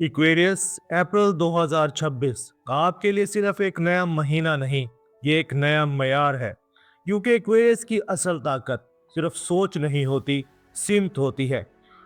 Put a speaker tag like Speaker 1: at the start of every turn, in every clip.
Speaker 1: Aquarius अप्रैल 2026 आपके लिए सिर्फ एक नया महीना नहीं, ये एक नया मयार है। क्योंकि इक्वेरियस की असल ताकत सिर्फ सोच नहीं होती, सीमित होती है।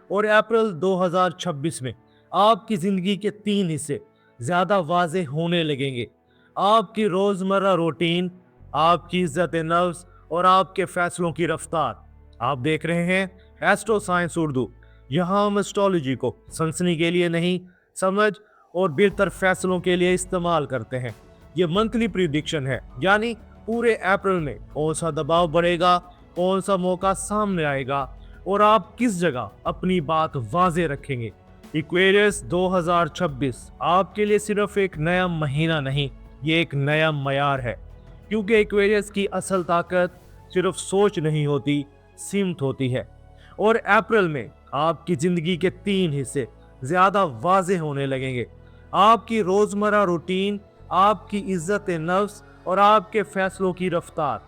Speaker 1: और अप्रैल 2026 में आपकी जिंदगी के 3 हिस्से ज्यादा वाजे होने लगेंगे। आपकी रोजमर्रा रूटीन, आपकी इज्जत नफ्स और आपके फैसलों की रफ्तार। आप देख रहे हैं एस्ट्रो साइंस उर्दू। यहाँ हम एस्ट्रोलॉजी को सनसनी के लिए नहीं, समझ और बेहतर फैसलों के लिए इस्तेमाल करते हैं। ये मंथली प्रिडिक्शन है, यानी पूरे अप्रैल में कौन सा दबाव बढ़ेगा, कौन सा मौका सामने आएगा और आप किस जगह अपनी बात वाजे रखेंगे। इक्वेरियस 2026 आपके लिए सिर्फ एक नया महीना नहीं, ये एक नया मयार है। क्योंकि इक्वेरियस की असल ताकत सिर्फ सोच नहीं होती, सीमित होती है। और अप्रैल में आपकी जिंदगी के 3 हिस्से ज्यादा वाजे होने लगेंगे। आपकी रोजमर्रा रूटीन, आपकी इज्जत नफ्स और आपके फैसलों की रफ्तार।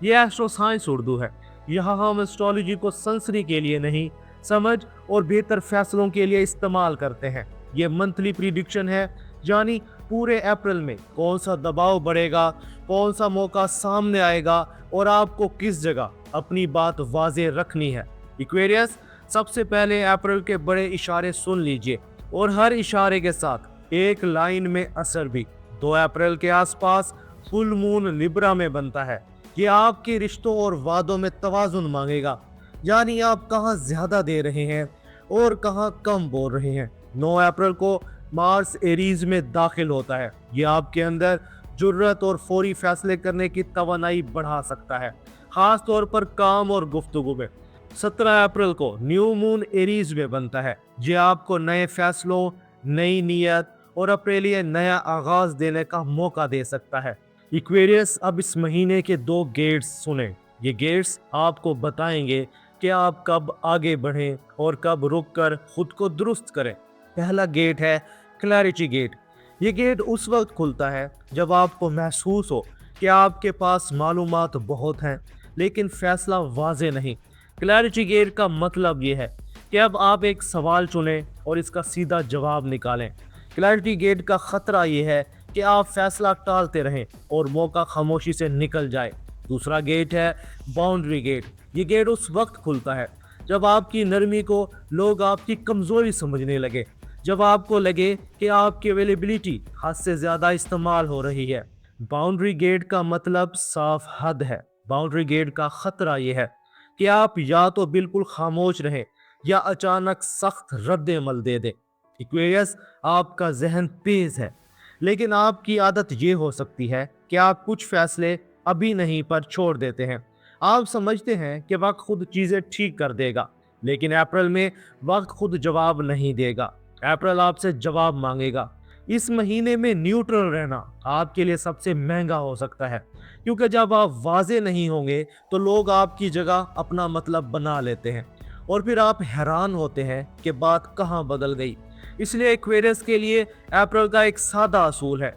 Speaker 1: ये एस्ट्रो साइंस उर्दू है। यहाँ हम एस्ट्रोलॉजी को सनसनी के लिए नहीं, समझ और बेहतर फैसलों के लिए इस्तेमाल करते हैं। ये मंथली प्रिडिक्शन है, यानी पूरे अप्रैल में कौन सा दबाव बढ़ेगा, कौन सा मौका सामने आएगा और आपको किस जगह अपनी बात वाजे रखनी है। इक्वेरियस, सबसे पहले अप्रैल के बड़े इशारे सुन लीजिए और हर इशारे के साथ एक लाइन में असर भी। 2 अप्रैल के आसपास फुल मून लिब्रा में बनता है। ये आपके रिश्तों और वादों में तवाजुन मांगेगा, यानी आप कहाँ ज्यादा दे रहे हैं और कहाँ कम बोल रहे हैं। 9 अप्रैल को मार्स एरीज में दाखिल होता है। ये आपके अंदर जुर्रत और फौरी फैसले करने की तवानाई बढ़ा सकता है, खास तौर पर काम और गुफ्तगू में। 17 अप्रैल को न्यू मून एरीज में बनता है। ये आपको नए फैसलों, नई नीयत और अपने लिए नया आगाज देने का मौका दे सकता है। इक्वेरियस, अब इस महीने के 2 गेट्स सुने। ये गेट्स आपको बताएंगे कि आप कब आगे बढ़ें और कब रुककर खुद को दुरुस्त करें। पहला गेट है क्लैरिटी गेट। ये गेट उस वक्त खुलता है जब आपको महसूस हो कि आपके पास मालूमात बहुत हैं, लेकिन फैसला वाजे नहीं। क्लैरिटी गेट का मतलब ये है कि अब आप एक सवाल चुनें और इसका सीधा जवाब निकालें। क्लैरिटी गेट का खतरा ये है कि आप फैसला टालते रहें और मौका खामोशी से निकल जाए। दूसरा गेट है बाउंड्री गेट। ये गेट उस वक्त खुलता है जब आपकी नरमी को लोग आपकी कमजोरी समझने लगे, जब आपको लगे कि आपकी अवेलेबिलिटी हद से ज्यादा इस्तेमाल हो रही है। बाउंड्री गेट का मतलब साफ हद है। बाउंड्री गेट का खतरा यह है कि आप या तो बिल्कुल खामोश रहें या अचानक सख्त रद्द-ए-अमल दे दें। इक्वेरियस, आपका जहन तेज है, लेकिन आपकी आदत ये हो सकती है कि आप कुछ फैसले अभी नहीं पर छोड़ देते हैं। आप समझते हैं कि वक्त खुद चीजें ठीक कर देगा, लेकिन अप्रैल में वक्त खुद जवाब नहीं देगा। अप्रैल आपसे जवाब मांगेगा। इस महीने में न्यूट्रल रहना आपके लिए सबसे महंगा हो सकता है, क्योंकि जब आप वाजे नहीं होंगे तो लोग आपकी जगह अपना मतलब बना लेते हैं और फिर आप हैरान होते हैं कि बात कहाँ बदल गई। इसलिए एक्वेरियस के लिए अप्रैल का एक सादा असूल है,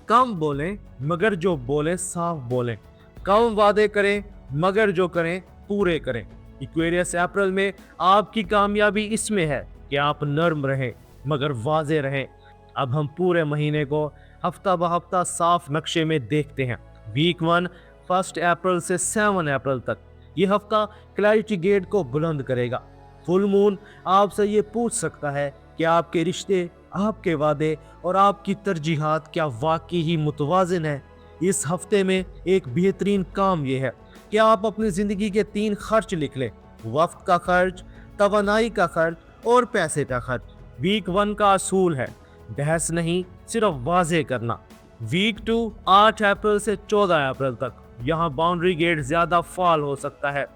Speaker 1: कम बोलें मगर जो बोलें साफ बोलें। कम वादे करें मगर जो करें पूरे करें। एक्वेरियस, अप्रैल में आपकी कामयाबी इसमें है कि आप नर्म रहें मगर वाजे रहें। अब हम पूरे महीने को हफ्ता ब हफ्ता साफ नक्शे में देखते हैं। वीक 1 1 अप्रैल से 7 अप्रैल तक ये हफ्ता क्लैरिटी गेट को बुलंद करेगा। फुल मून आपसे ये पूछ सकता है कि आपके रिश्ते, आपके वादे और आपकी तरजीहात क्या वाकई ही मुतवाज़िन है। इस हफ्ते में एक बेहतरीन काम यह है कि आप अपनी ज़िंदगी के 3 खर्च लिख लें: वक्त का खर्च, तवानाई का खर्च और पैसे का खर्च। वीक 1 का असूल है बहस नहीं, सिर्फ वाजे करना। वीक 2 8 अप्रैल से 14 अप्रैल तक यहाँ बाउंड्री गेट ज्यादा फाल हो सकता है।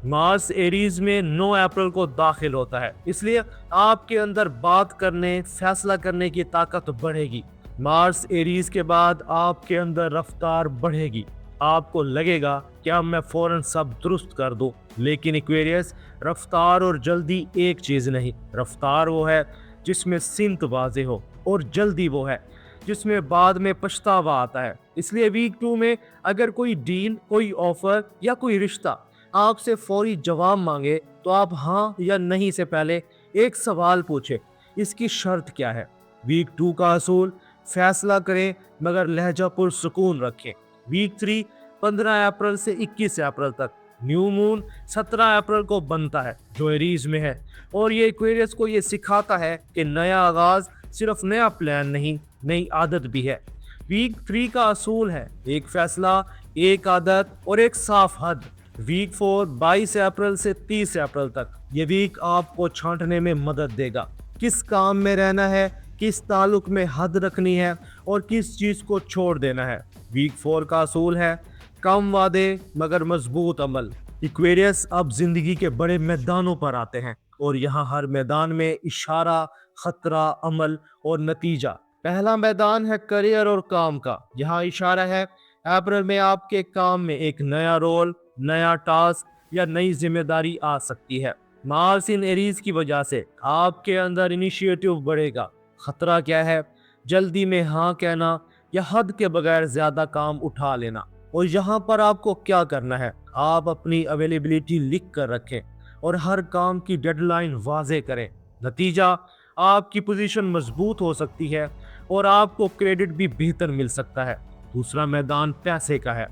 Speaker 1: मार्स एरीज में 9 अप्रैल को दाखिल होता है, इसलिए आपके अंदर बात करने, फैसला करने की ताकत बढ़ेगी। मार्स एरीज के बाद आपके अंदर रफ्तार बढ़ेगी। आपको लगेगा कि अब मैं फौरन सब दुरुस्त कर दूं, लेकिन एक्वेरियस, रफ्तार और जल्दी एक चीज नहीं। रफ्तार वो है जिसमें सिमत वाजे हो और जल्दी वो है जिसमें बाद में पछतावा आता है। इसलिए वीक 2 में अगर कोई डील, कोई ऑफर या कोई रिश्ता आपसे फौरी जवाब मांगे तो आप हाँ या नहीं से पहले एक सवाल पूछे, इसकी शर्त क्या है। वीक 2 का असूल, फैसला करें मगर लहजा पुरसुकून रखें। वीक 3 15 अप्रैल से 21 अप्रैल तक। न्यू मून 17 अप्रैल को बनता है जो एरीज में है, और ये एक्वेरियस को ये सिखाता है कि नया आगाज सिर्फ नया प्लान नहीं, नई आदत भी है। वीक 3 का असूल है एक फैसला, एक आदत और एक साफ हद। वीक 4 22 अप्रैल से 30 अप्रैल तक। ये वीक आपको छांटने में मदद देगा, किस काम में रहना है, किस ताल्लुक में हद रखनी है और किस चीज को छोड़ देना है। वीक 4 का असूल है कम वादे मगर मजबूत अमल। इक्वेरियस अब जिंदगी के बड़े मैदानों पर आते हैं, और यहाँ हर मैदान में इशारा, खतरा, अमल और नतीजा। पहला मैदान है करियर और काम का। यहाँ इशारा है अप्रैल में आपके काम में एक नया रोल, नया टास्क या नई जिम्मेदारी आ सकती है। मार्स इन एरीज की वजह से आपके अंदर इनिशिएटिव बढ़ेगा। खतरा क्या है? जल्दी में हाँ कहना या हद के बगैर ज्यादा काम उठा लेना। और यहाँ पर आपको क्या करना है, आप अपनी अवेलेबिलिटी लिख कर रखें और हर काम की डेडलाइन वाजे करें। नतीजा, आपकी पोजीशन मजबूत हो सकती है और आपको क्रेडिट भी बेहतर मिल सकता है। दूसरा मैदान पैसे का है।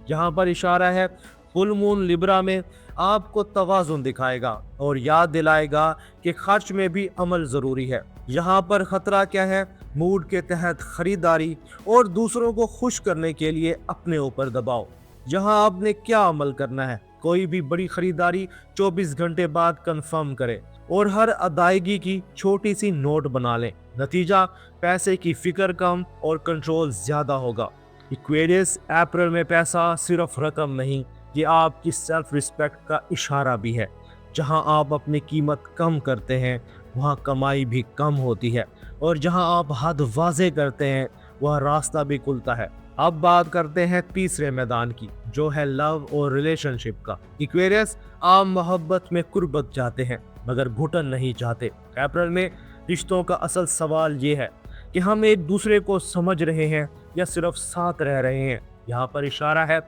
Speaker 1: यहाँ पर इशारा है फुल मून लिब्रा में आपको तवाज़ुन दिखाएगा और याद दिलाएगा कि खर्च में भी अमल ज़रूरी है। यहाँ पर ख़तरा क्या है? मूड के तहत ख़रीदारी और दूसरों को खुश करने के लिए अपने ऊपर दबाव। यहाँ आपने क्या अमल करना है? कोई भी बड़ी ख़रीदारी 24 घंटे बाद कंफर्म करें और हर अदायगी की छोटी सी नोट बना लें। नतीजा, पैसे की फ़िक्र कम और कंट्रोल ज़्यादा होगा। एक्वेरियस अप्रैल में पैसा सिर्फ रकम नहीं, ये आपकी सेल्फ रिस्पेक्ट का इशारा भी है। जहां आप अपनी कीमत कम करते हैं वहां कमाई भी कम होती है, और जहां आप हद वाजे करते हैं वह रास्ता भी खुलता है। अब बात करते हैं तीसरे मैदान की, जो है लव और रिलेशनशिप का। एक्वेरियस, आप मोहब्बत में कुर्बत चाहते हैं मगर घुटन नहीं चाहते। अप्रैल में रिश्तों का असल सवाल ये है कि हम एक दूसरे को समझ रहे हैं या सिर्फ साथ रह रहे हैं। यहाँ पर इशारा है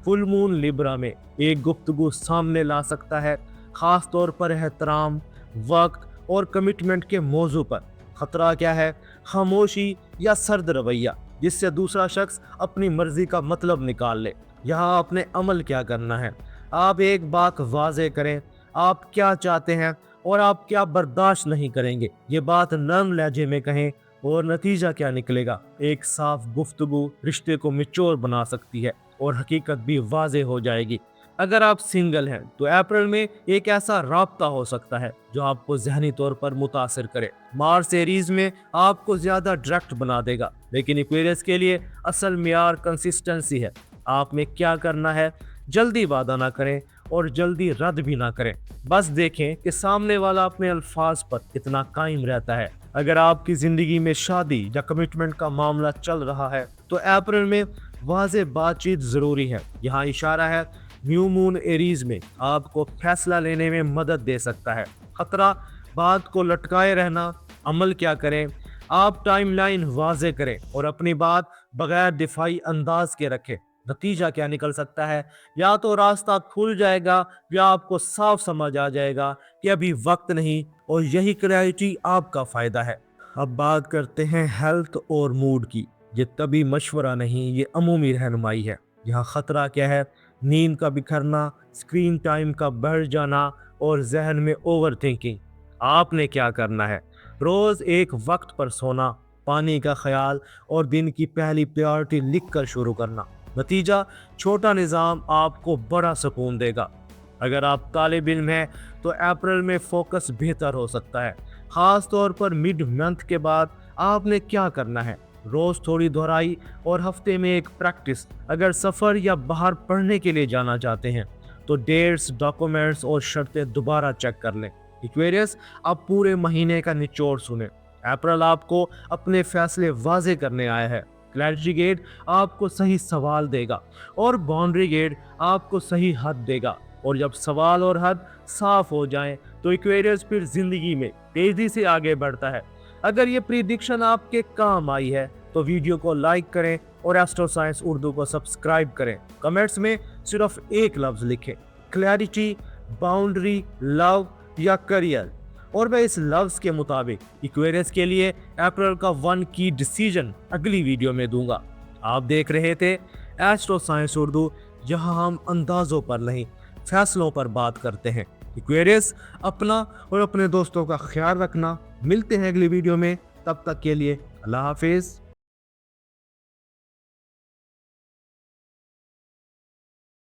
Speaker 1: फुल मून लिब्रा में एक गुफ्तगू सामने ला सकता है, खास तौर पर एहतराम, वक्त और कमिटमेंट के मौजू पर। खतरा क्या है? खामोशी या सर्द रवैया, जिससे दूसरा शख्स अपनी मर्जी का मतलब निकाल ले। यहाँ आपने अमल क्या करना है? आप एक बात वाजे करें, आप क्या चाहते हैं और आप क्या बर्दाश्त नहीं करेंगे। ये बात नरम लहजे में कहें, और नतीजा क्या निकलेगा? एक साफ गुफ्तगू रिश्ते को मिच्योर बना सकती है और हकीकत भी वाजे हो जाएगी। अगर आप सिंगल हैं तो अप्रैल में एक ऐसा राब्ता हो सकता है जो आपको ज़हनी तौर पर मुतासिर करे। मार्स एरीज में आपको ज़्यादा डायरेक्ट बना देगा, लेकिन एक्वेरियस के लिए असल मियार कंसिस्टेंसी है। आप में क्या करना है? जल्दी वादा ना करें और जल्दी रद्द भी ना करें। बस देखें कि सामने वाला अपने अल्फाज पर कितना कायम रहता है। अगर आपकी ज़िंदगी में शादी या कमिटमेंट का मामला चल रहा है तो अप्रैल में वाज़े बातचीत ज़रूरी है। यहाँ इशारा है न्यू मून एरीज में आपको फैसला लेने में मदद दे सकता है। खतरा, बात को लटकाए रहना। अमल क्या करें? आप टाइमलाइन वाज़े करें और अपनी बात बगैर दिफाई अंदाज के रखें। नतीजा क्या निकल सकता है? या तो रास्ता खुल जाएगा या आपको साफ समझ आ जाएगा कि अभी वक्त नहीं, और यही क्लैरिटी आपका फ़ायदा है। अब बात करते हैं हेल्थ और मूड की। ये तभी मशवरा नहीं, ये अमूमी रहनुमाई है। यहाँ ख़तरा क्या है? नींद का बिखरना, स्क्रीन टाइम का बढ़ जाना और जहन में ओवर थिंकिंग। आपने क्या करना है? रोज़ एक वक्त पर सोना, पानी का ख्याल और दिन की पहली प्रायोरिटी लिख कर शुरू करना। नतीजा, छोटा निज़ाम आपको बड़ा सुकून देगा। अगर आप तालिब इल्म हैं तो अप्रैल में फोकस बेहतर हो सकता है, ख़ास तौर पर मिड मंथ के बाद। आपने क्या करना है? रोज़ थोड़ी दोहराई और हफ्ते में एक प्रैक्टिस। अगर सफ़र या बाहर पढ़ने के लिए जाना चाहते हैं तो डेट्स, डॉक्यूमेंट्स और शर्तें दोबारा चेक कर लें। एक्वेरियस, आप पूरे महीने का निचोड़ सुने। अप्रैल आपको अपने फैसले वाजे करने आया है। क्लैरिटी गेट आपको सही सवाल देगा और बाउंड्री गेट आपको सही हद देगा। और जब सवाल और हद साफ हो जाएं तो एक्वेरियस फिर जिंदगी में तेजी से आगे बढ़ता है। अगर ये प्रिडिक्शन आपके काम आई है तो वीडियो को लाइक करें और एस्ट्रो साइंस उर्दू को सब्सक्राइब करें। कमेंट्स में सिर्फ एक लफ्ज़ लिखें, क्लैरिटी, बाउंड्री, लव या करियर, اور میں اس لفظ کے مطابق ایکویریس کے لیے اپریل کا 1 کی ڈیسیجن اگلی ویڈیو میں دوں گا۔ آپ دیکھ رہے تھے ایسٹرو سائنس اردو، جہاں ہم اندازوں پر نہیں فیصلوں پر بات کرتے ہیں۔ ایکویریس، اپنا اور اپنے دوستوں کا خیال رکھنا۔ ملتے ہیں اگلی ویڈیو میں، تب تک کے لیے اللہ حافظ۔